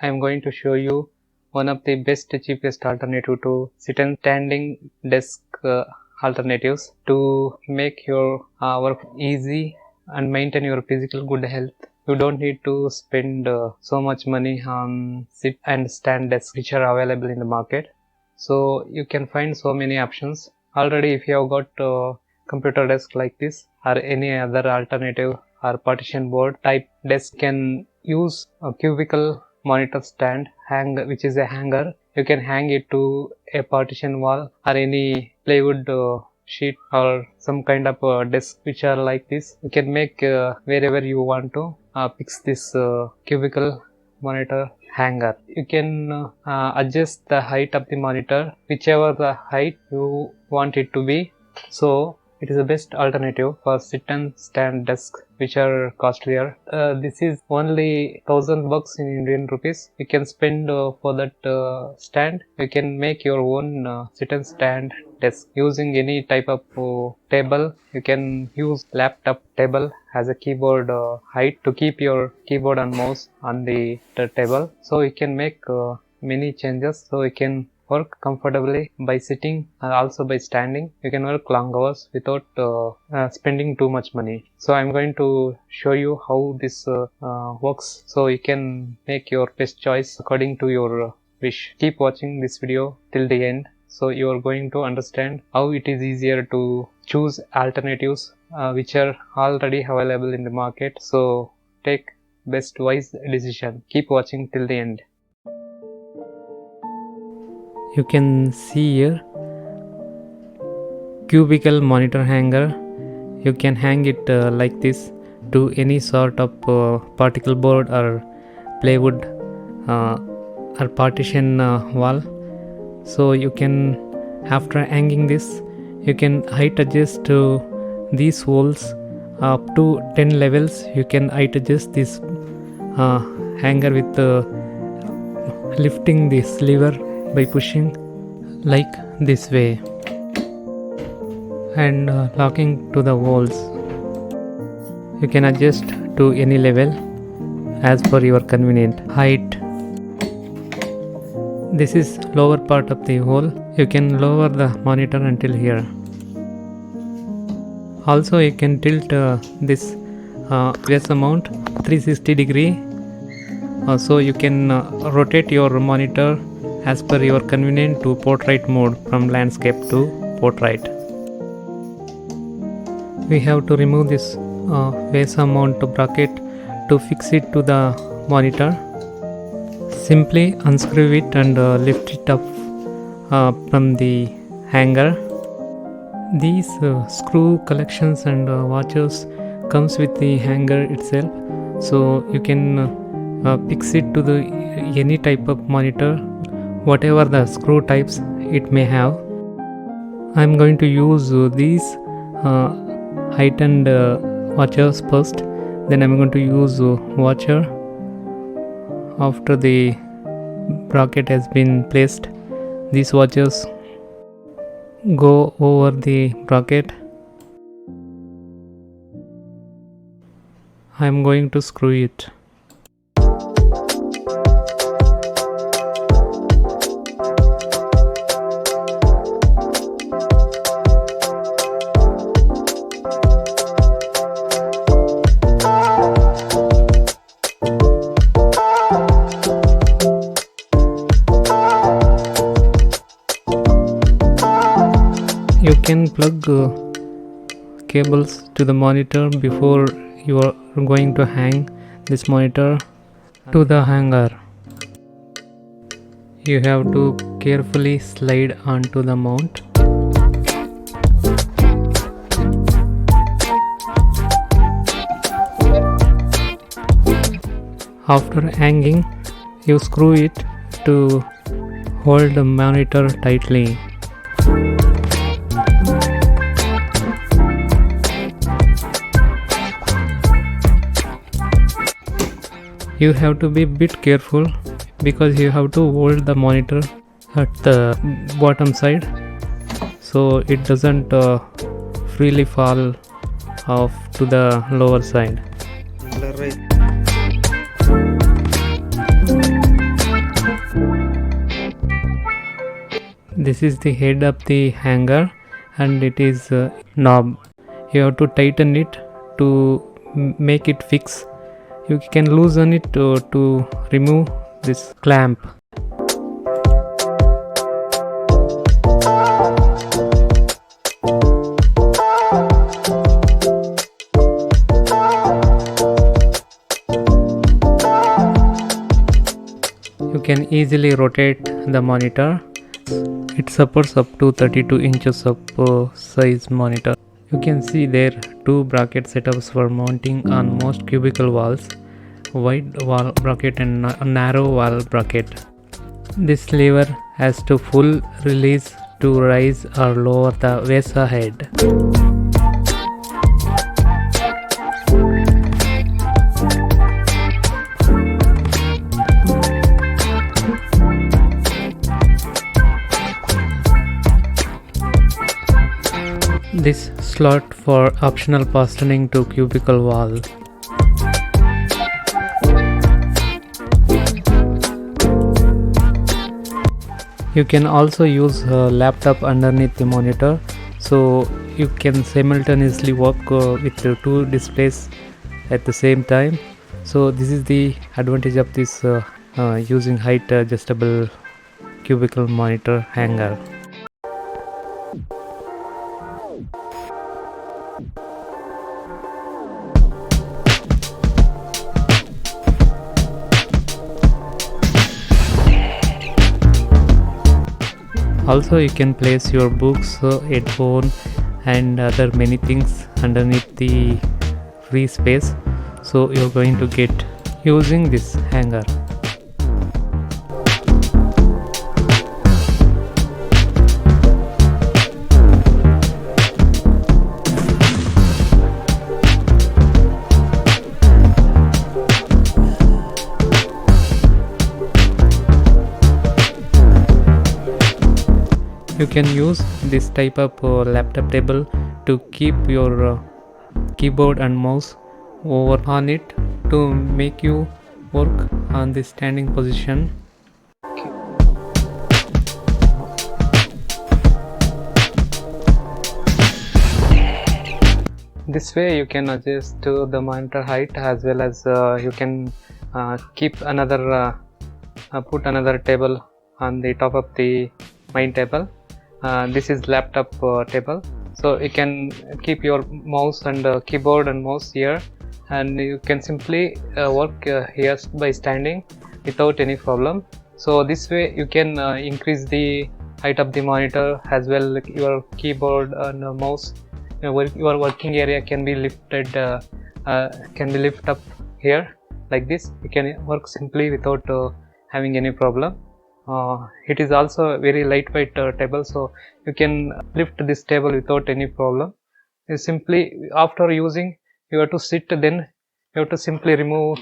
I am going to show you one of the best cheapest alternative to sit and standing desk alternatives to make your work easy and maintain your physical good health. You don't need to spend so much money on sit and stand desks which are available in the market. So you can find so many options. Already if you have got computer desk like this or any other alternative or partition board type desk, can use a cubicle monitor stand which is a hanger. You can hang it to a partition wall or any plywood sheet or some kind of desk which are like this. You can make wherever you want to fix this cubicle monitor hanger. You can adjust the height of the monitor whichever the height you want it to be. So it is the best alternative for sit and stand desks which are costlier. This is only $1000 in Indian rupees. You can spend for that stand. You can make your own sit and stand desk using any type of table. You can use laptop table as a keyboard height to keep your keyboard and mouse on the table. So you can make many changes. So you can work comfortably by sitting and also by standing. You can work long hours without spending too much money. So I'm going to show you how this works, so you can make your best choice according to your wish. Keep watching this video till the end, so you are going to understand how it is easier to choose alternatives which are already available in the market. So take best wise decision. Keep watching till the end. You can see here cubicle monitor hanger. You can hang it like this to any sort of particle board or plywood or partition wall. So you can, after hanging this, you can height adjust to these walls up to 10 levels. You can height adjust this hanger with lifting this lever by pushing like this way and locking to the walls. You can adjust to any level as per your convenient height. This is lower part of the wall. You can lower the monitor until here. Also you can tilt this press mount 360 degree. So you can rotate your monitor as per your convenience to portrait mode, from landscape to portrait. We have to remove this base mount bracket to fix it to the monitor. Simply unscrew it and lift it up from the hanger. These screw collections and watches comes with the hanger itself, so you can fix it to the any type of monitor, whatever the screw types it may have. I am going to use these heightened watchers first, then I am going to use watcher. After the bracket has been placed, these watchers go over the bracket. I am going to screw it. You can plug cables to the monitor before you are going to hang this monitor to the hanger. You have to carefully slide onto the mount. After hanging, you screw it to hold the monitor tightly. You have to be a bit careful because you have to hold the monitor at the bottom side so it doesn't freely fall off to the lower side. This is the head of the hanger, and it is a knob. You have to tighten it to make it fix. You can loosen it to remove this clamp. You can easily rotate the monitor. It supports up to 32 inches of size monitor. You can see there two bracket setups for mounting on most cubicle walls, wide wall bracket and narrow wall bracket. This lever has to full release to raise or lower the VESA head. This slot for optional fastening to cubicle wall. You can also use a laptop underneath the monitor, so you can simultaneously work with the two displays at the same time. So this is the advantage of this using height adjustable cubicle monitor hanger. Also, you can place your books, headphone and other many things underneath the free space. So you're going to get using this hanger. You can use this type of laptop table to keep your keyboard and mouse over on it to make you work on the standing position. This way you can adjust to the monitor height, as well as you can keep another put another table on the top of the main table. This is laptop table, so you can keep your mouse and keyboard and mouse here, and you can simply work here by standing without any problem. So this way you can increase the height of the monitor, as well your keyboard and mouse. Your working area can be lifted up here like this. You can work simply without having any problem. It is also a very lightweight table, so you can lift this table without any problem. You simply, after using, you have to sit, then you have to simply remove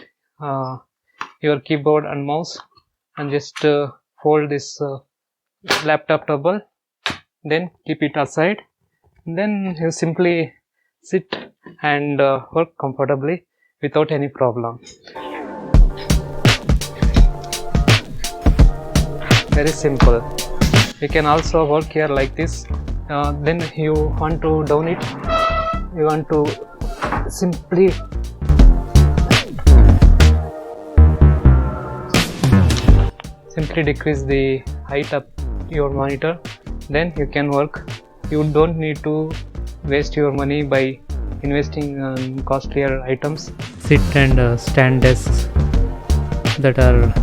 your keyboard and mouse and just fold this laptop table, then keep it aside, then you simply sit and work comfortably without any problem. Very simple. You can also work here like this. Then you want to down it, you want to simply decrease the height of your monitor, then you can work. You don't need to waste your money by investing in costlier items. Sit and stand desks that are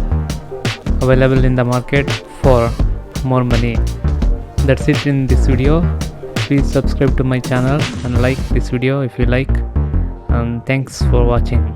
available in the market for more money. That's it in this video. Please subscribe to my channel and like this video if you like, and thanks for watching.